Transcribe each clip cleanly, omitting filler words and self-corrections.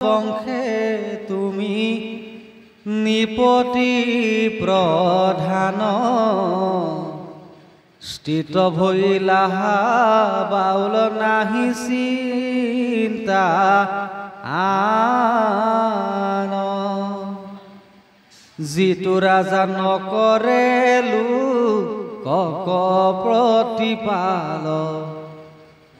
বংশে তুমি নিপতি প্ৰধান স্থিত ভইলা বাউল নাহি চিন্তা আন যিটো ৰাজা নকৰেলো কক প্ৰতিপাল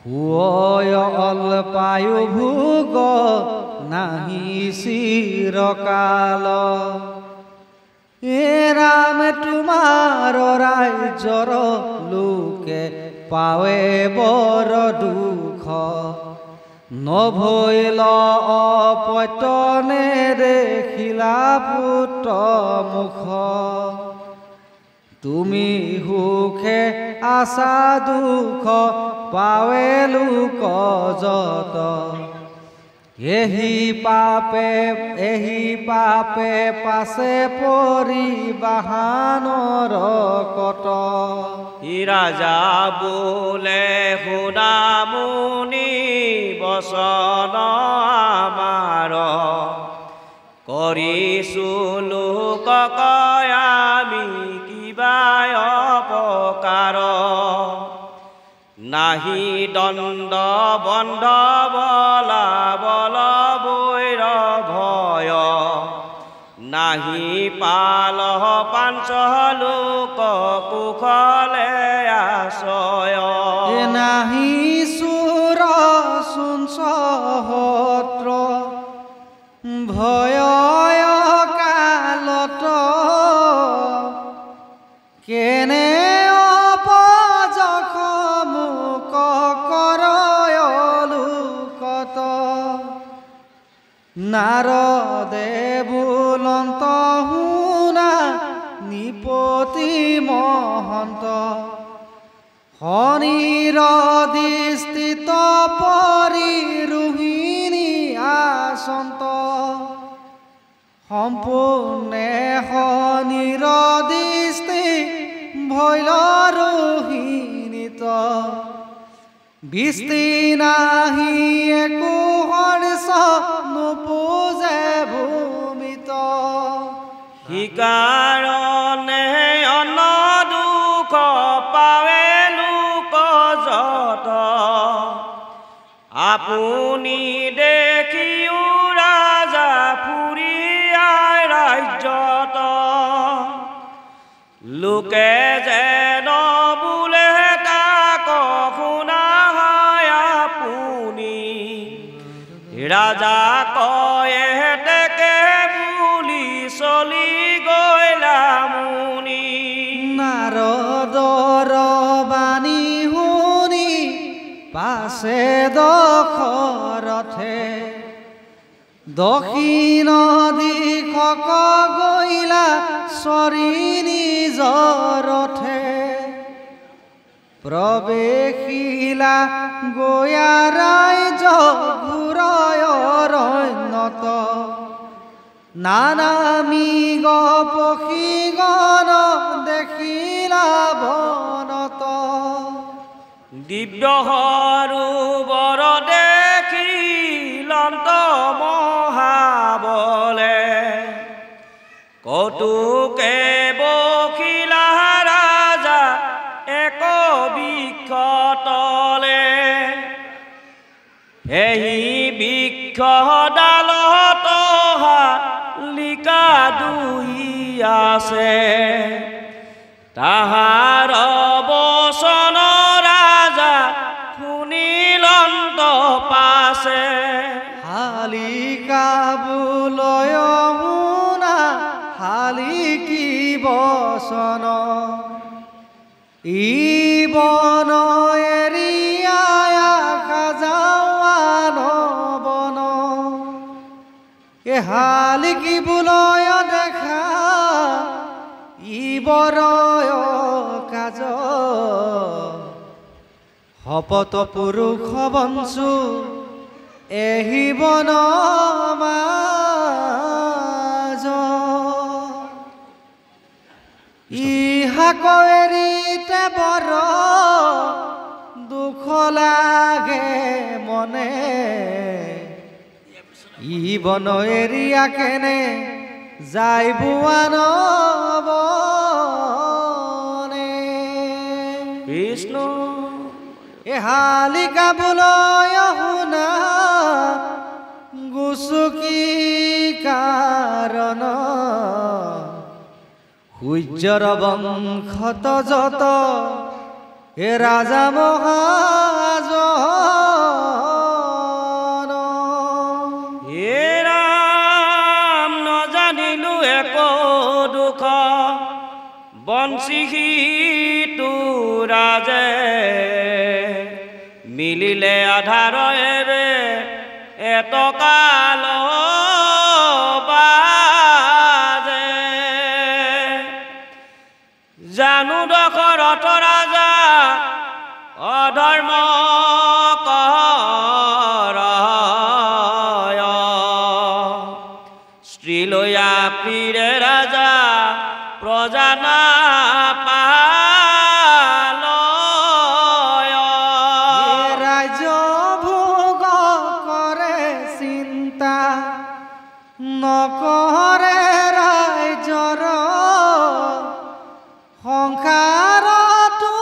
হুয় অল্পায়ু ভোগ নাহি চিৰকাল এ ৰাম তোমাৰ ৰাজ্যৰ লোকে পাৱে বৰ দুখ নভৈল অপত্যনে দেখিলা পুত্ৰ মুখ তুমি সুখে আছা দুখ পাৱে লোক যত এহি পাপে পাছে পৰি বাহানৰ কত ৰাজা বোলে শুনামুনি বচন আমাৰ কৰিছোঁ লোকক আমি কিবা অপকাৰ নাহি দণ্ড বন্ধ বলা বল বৈৰ ভয় নাহি পাল পাঞ্চ লোক কুশলে আশ্ৰয় নাহি চুৰ চোন সহস্ৰ ভয় কালত কেনে অপযশ মুক কৰয়লোকত নাৰদে বুলন্ত শুনা নিপতি মহন্ত শনিৰ দৃষ্টিত পৰি ৰোহিণী আসন্ত সম্পূৰ্ণে শনিৰ দৃষ্টি ভৈল ৰোহিণীত বৃষ্টি নাহি একো হৰ্ষ নোপোজে ভূমিত সিকাৰণে অন্ন দুখ পাৱে লোক যত আপুনি দেখিও ৰাজা ফুৰিয়াই ৰাজ্যত লোকে যেন বোলে তাক শুনা হয় আপুনি ৰাজা কয়ে তেকে বুলি চলি গৈলা মুনি নাৰদৰ বাণী শুনি পাছে দশৰথে দক্ষিণ দিশক গৈলা চৰি নিজৰ ৰথে প্ৰৱেশিলা গয়া ৰাজ্য ঘূৰয় অৰণ্যত নানা মৃগ পক্ষীগণ দেখিলা বনত দিব্য সৰোবৰ দেখিলন্ত মহাবলে কৌতুকে বখিলা ৰাজা এক বৃক্ষ তলে এই বৃক্ষ ডালত লিকা দুই আছে তাহাৰ বচন ৰাজা শুনিলন্ত পাছে শালিকা বুলয় শুনা শালিকী বচন ই বন এৰিয়াই যাৱান বন এ শালিকী বুলয় দেখা ই বৰয় কাজ শপত পুৰুষ বঞ্চু এহি বন মাজ ইহাক এৰিতে বৰ দুখ লাগে মনে ই বন এৰিয়া কেনে যাই বুৱান বনে কৃষ্ণ এ হালিকা বুলয় শুনা গুচুকি কাৰণ সূৰ্যৰ বংশত যত এ ৰাজা মহাজন হে ৰাম নজানিলো এক দুখ বঞ্চিহি ৰাজে মিলিলে আধাৰৰে এটকাল বাজে জানো দশৰথ ৰাজা অধৰ্ম কৰয় স্ত্ৰীলৈয়া প্ৰিৰে ৰাজা প্ৰজা নাপালয় ৰাজ্য ভোগ কৰে চিন্তা নকৰে ৰাইজৰ সংসাৰতো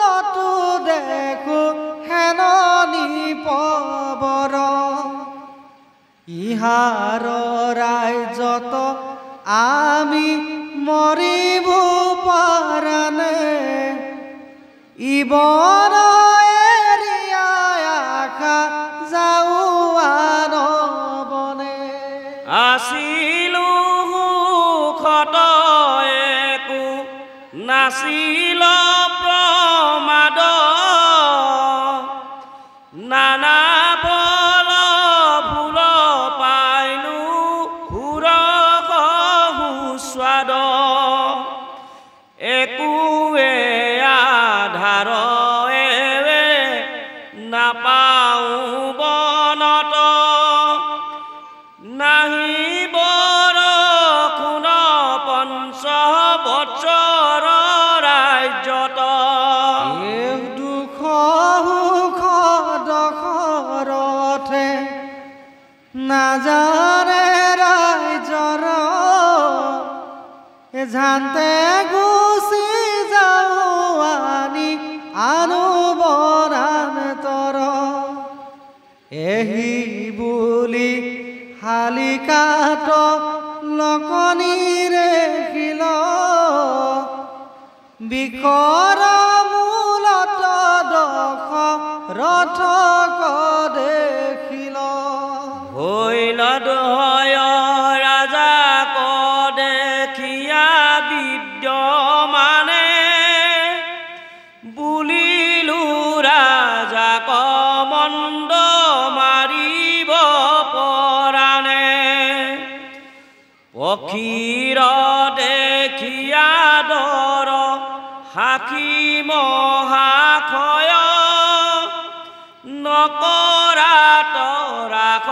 নতো দেখো হেননি পবৰ ইহাৰ ৰাইজত আমি মৰিব পাৰানে ইবন এৰিয়াই আশা যাওঁৱান বনে আছিলো সুখত একো নাছিল প্ৰমাদ নানা বল ফুল পাইলো সুৰস সুস্বাদ একোৱে আধাৰ নাপাওঁ বনত নাহি বৰষুণ পঞ্চ বৎসৰ ৰাজ্যত দুখ সুখ দশৰথে নাজানে ৰাইজৰ জানতে গুচি যাওঁ আনি আনো বৰান তৰ এহি বুলি শালিকাত লকনিৰে শিল বিকৰ মূলত দশৰথক দেখিল হৈল দয় ৰাজা ক দেখিয়া বিদ্যমানে বুলিলো ৰাজা ক মন্দ মাৰিব পৰানে পক্ষীৰ দেখিয়া দৰ সাক্ষী মহাক্ষয় নকৰা তৰাস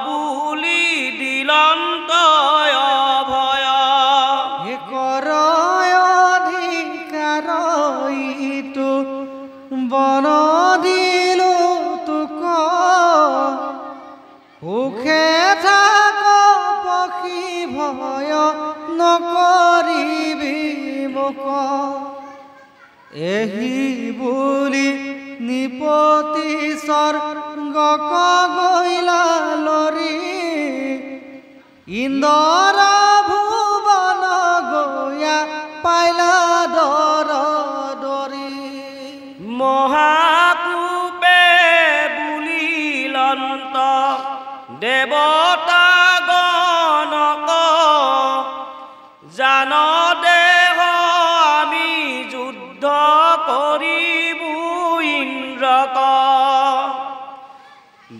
বুলি দিলন্তয় ভয় কৰ অধিকাৰ ইটো বন দিলো তোক সুখে থাক পক্ষী ভয় নকৰিবি মোক এহি বুলি নিপতি স্বৰ্গক গৈলা লৰি ইন্দৰ ভুৱন গয়া পাইলা দৰ দৰি মহাকূপে বুলিলন্ত দেৱতা গণক জান দেহ আমি যুদ্ধ কৰিবু ইন্দ্ৰক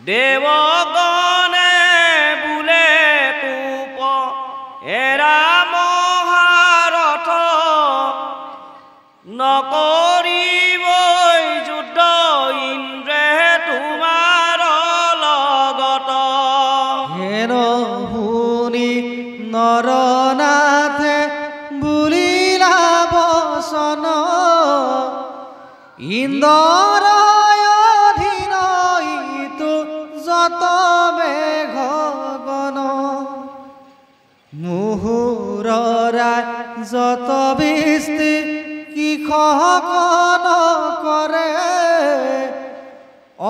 দেৱগণে বোলে কূপ এৰা মহাৰথ নকৰিবই যুদ্ধ ইন্দ্ৰে তোমাৰ লগত হেন শুনি নৰনাথে বুলিলা বচন ইন্দৰ অধীন ইটো যত মেঘ মুহুৰৰায় যত বৃষ্টি কি খহন কৰে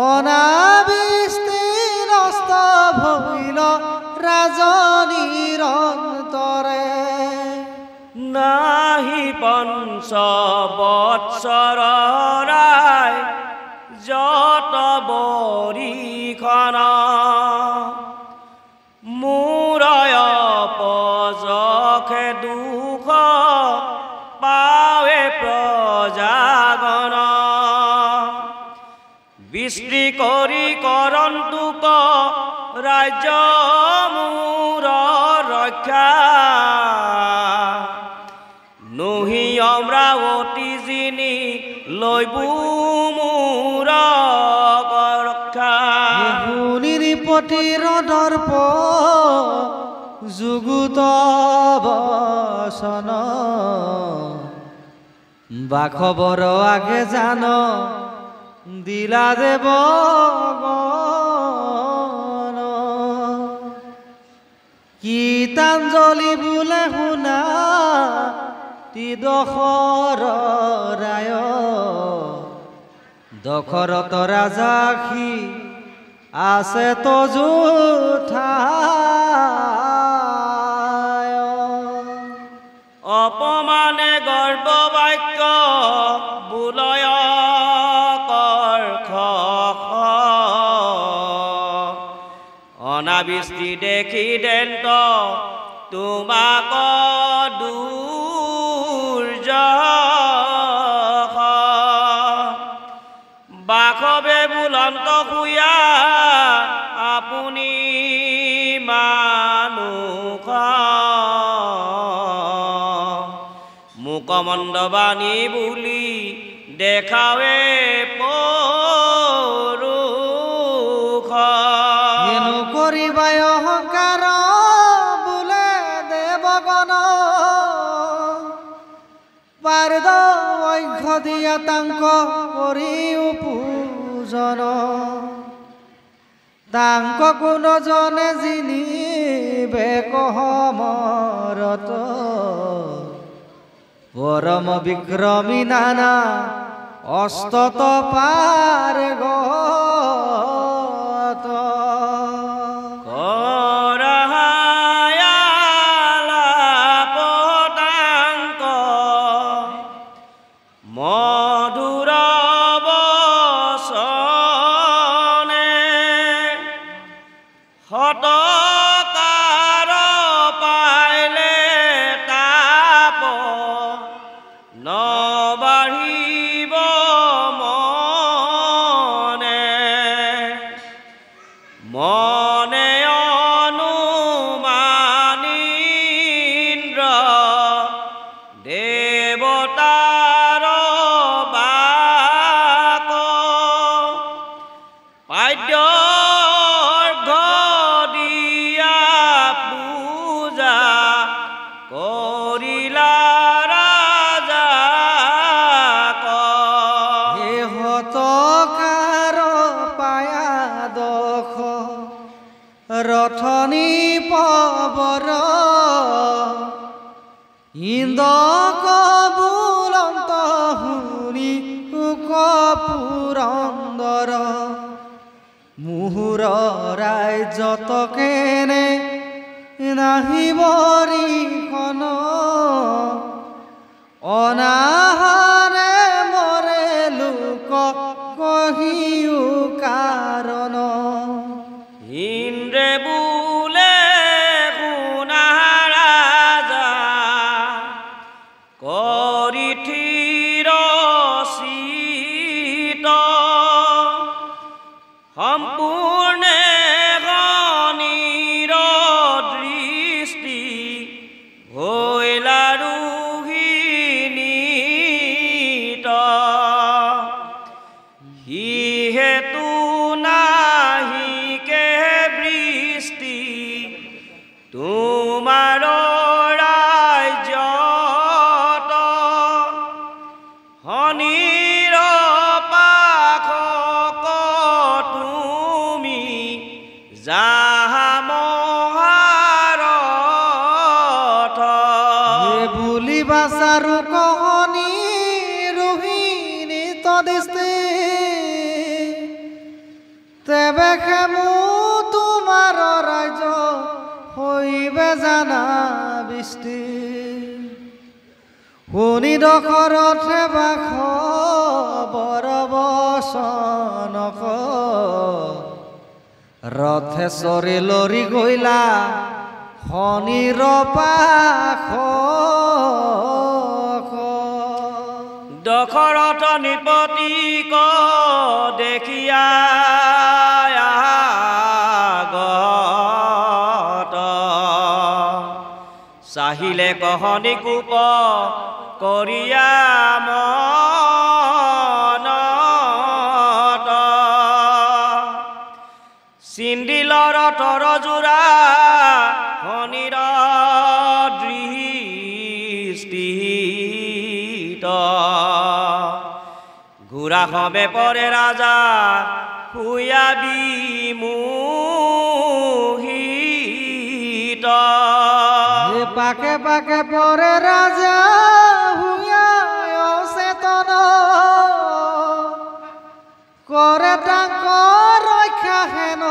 অনাবৃষ্টি নষ্ট ভইল ৰাজনীৰ অন্তৰে নাহি পঞ্চ বৎসৰ ৰায় যত বৰিখন মূৰয় পজখে দুখ পাৱে প্ৰজাগণ বৃষ্টি কৰি কৰন্তোক ৰাজ্য মূৰ ৰক্ষা নহি অমৰাৱতী যিনি লৈবু মূৰ ৰক্ষা নিৰিপতিৰ দৰ্প যুগুত বচন বাখবৰ আগে জান দিলা দেৱ গীতাঞ্জলি বোলে শুনা দশৰ ৰায় দশৰথ ৰাজাসী আছে তজুঠায় অপমানে গৰ্ব বাক্য বুলয় কৰ্ষ অনাবৃষ্টি দেখি দেন্ত তোমাক বাখবে বুলন্ত শুয়া আপুনি মানুষ মুকমণ্ডবাণী বুলি দেখাৱে পৰুষ হেনো কৰিবাই অহংকাৰ বোলে দেৱগণ পাৰদ ঐঘ দিয়া তাংক কৰি পূজন তাংক কোনজনে জিনিবে কহমৰত পৰম বিক্ৰমী নানা অস্তত পাৰ গত মধুৰ বচনে হতকাৰ পাইলে তাপ নবাঢ়িব মনে মনে অনুমানীন্দ্ৰ দেৱতা ৰথনী পৱৰ ইন্দ্ৰক বুলন্ত শুনি পুৰন্দৰ মুহুৰ ৰাজ্যত কেনে নাহিবৰিখন অনাহাৰে মৰে লোক কহিও কাৰণ ইন্দ্ৰে বোলে শুনা ৰাজা কৰি থিৰচিত সম্পূৰ্ণে গণিৰ দৃষ্টি হৈলা ৰোহিণীত সিহেতু তোমাৰ ৰাজ্যত শনিৰ পাখক তুমি যাহা মহাৰ বাচাৰু কহনি ৰোহিণী তদিষ্টি তেবে খেমু তোমাৰ ৰাজ্য হৈবে জানা বৃষ্টি শুনি দশৰথে বাস বৰ বচনক ৰথে চৰি লৰি গইলা শনিৰ পাখ দশৰথ নৃপতিক দেখিয়া আগত চাহিলে কহনি কোপ কৰিয়া মনত চিন্দিলৰ তৰজোৰা শনিৰ দৃষ্টিত ঘোঁৰা সবে পৰে ৰাজা শুয়া বিমোহিত পাকে পাকে পৰে ৰাজা শুয়া অচেতন কৰে তাক ৰক্ষা হেন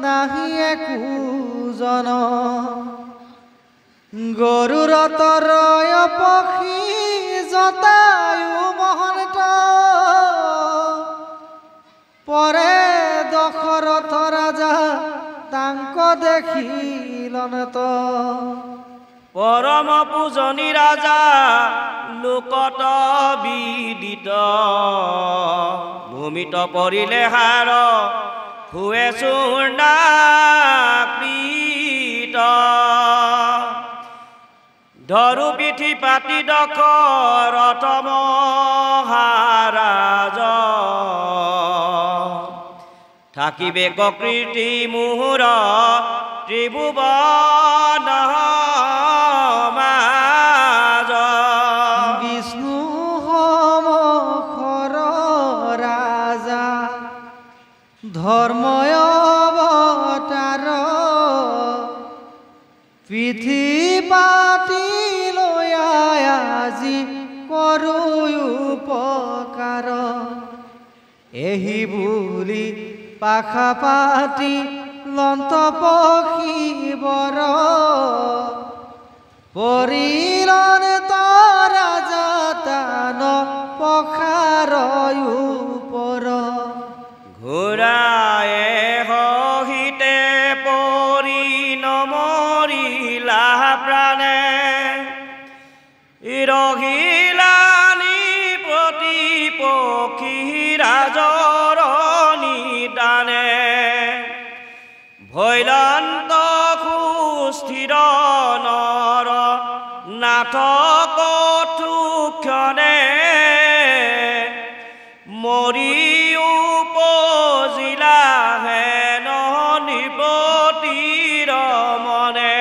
নাহি একোজন গৰুৰ তৰয় পক্ষী জটায়ু মহন্ত পৰে দশৰথ ৰাজা তাংক দেখিলনত পৰম পূজনী ৰাজা লোকত বিদিত ভূমিত পৰিলে হাৰ শুৱে চূৰ্ণাকৃত ধৰু পিঠি পাতি দশৰথ মহাৰাজ থাকিবে ককৃতি মুহুৰ ত্ৰিভুৱন মাজ বিষ্ণু সমখৰ ৰাজা ধৰ্ময় অৱতাৰ পিঠি পাতি লৈ আজি কৰো উপকাৰ এহি বুলি পাখা পাতি লন্ত পক্ষী বৰ পৰিলন ৰাজা তান পখাৰ ওপৰ ঘোঁৰায়ে সহিতে পৰি নমৰিলা প্ৰাণে ৰহিলানি প্ৰতি পক্ষী ৰাজৰ নিদানে ভৈলন্ত সুস্থিৰ নৰ নাথ কঠুক্ষণে মৰি উপজিলা হেন নৃপতিৰ মনে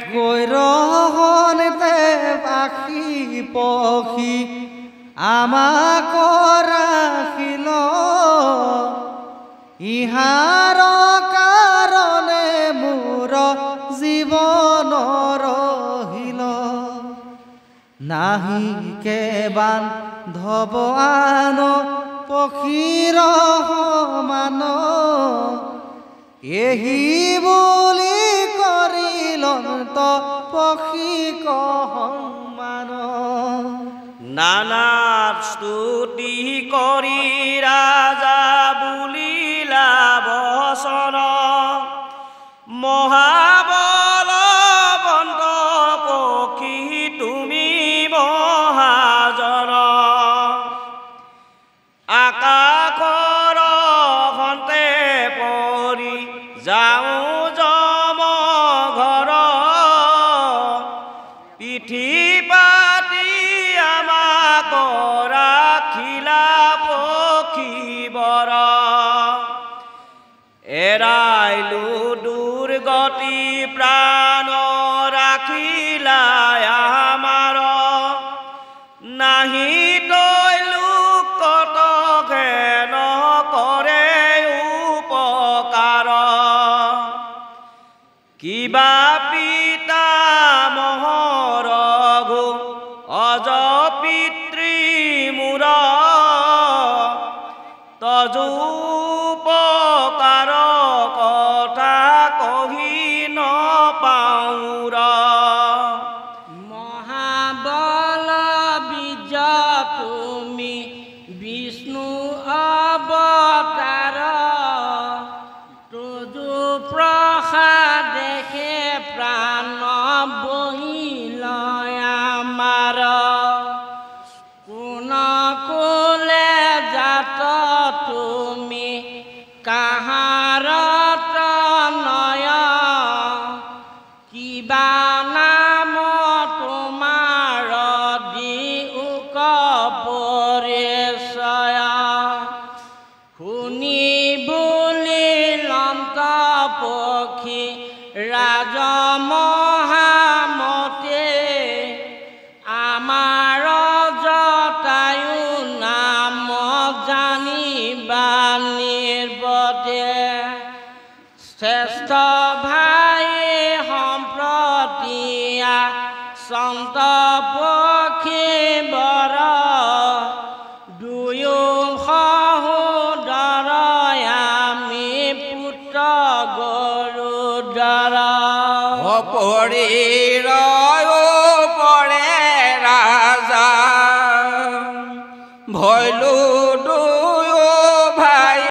কৈ ৰহনতে পাখি পক্ষী আমাক ৰাখিল ইহাৰ কাৰণে মোৰ জীৱন ৰহিল নাহি কেবান ধব আন পক্ষীৰ সমান এহি বুলি কৰিলন্ত পক্ষীক সন্মান নানা স্তুতি কৰি ৰাজা বুলিলা বচন মহাবলৱন্ত পক্ষী তুমি মহাজন আকাশৰ সন্তে পৰি যাওঁ যম ঘৰ পিঠি পাতি আমাক ৰাখিলা পক্ষী বৰ এৰাইলো দুৰ্গতি প্ৰাণ ৰাখিলা আমাৰ নাহি তৈলো কত ঘেন কৰে উপকাৰ কিবা পিতা মহৰ ঘো নপাউৰ মহাবল বীজ তুমি বিষ্ণু অৱতাৰ তুজু প্ৰসাদ দেখে প্ৰাণ বহিল আমাৰ কোন কোলে জাত তুমি কাহাৰ তনয় কিবা নাম তোমাৰ দিউক পৰিচয় শুনি বুলি লন্ত পক্ষী ৰাজ মহামতে আমাৰ জটায়ু নাম জানিবা নিৰ্বতে শ্ৰেষ্ঠ ভাই সম্প্ৰতিয়া সন্ত পক্ষী বৰ দুয়ো সহোদৰ আমি পুত্ৰ গৰুধৰ অপৰিৰ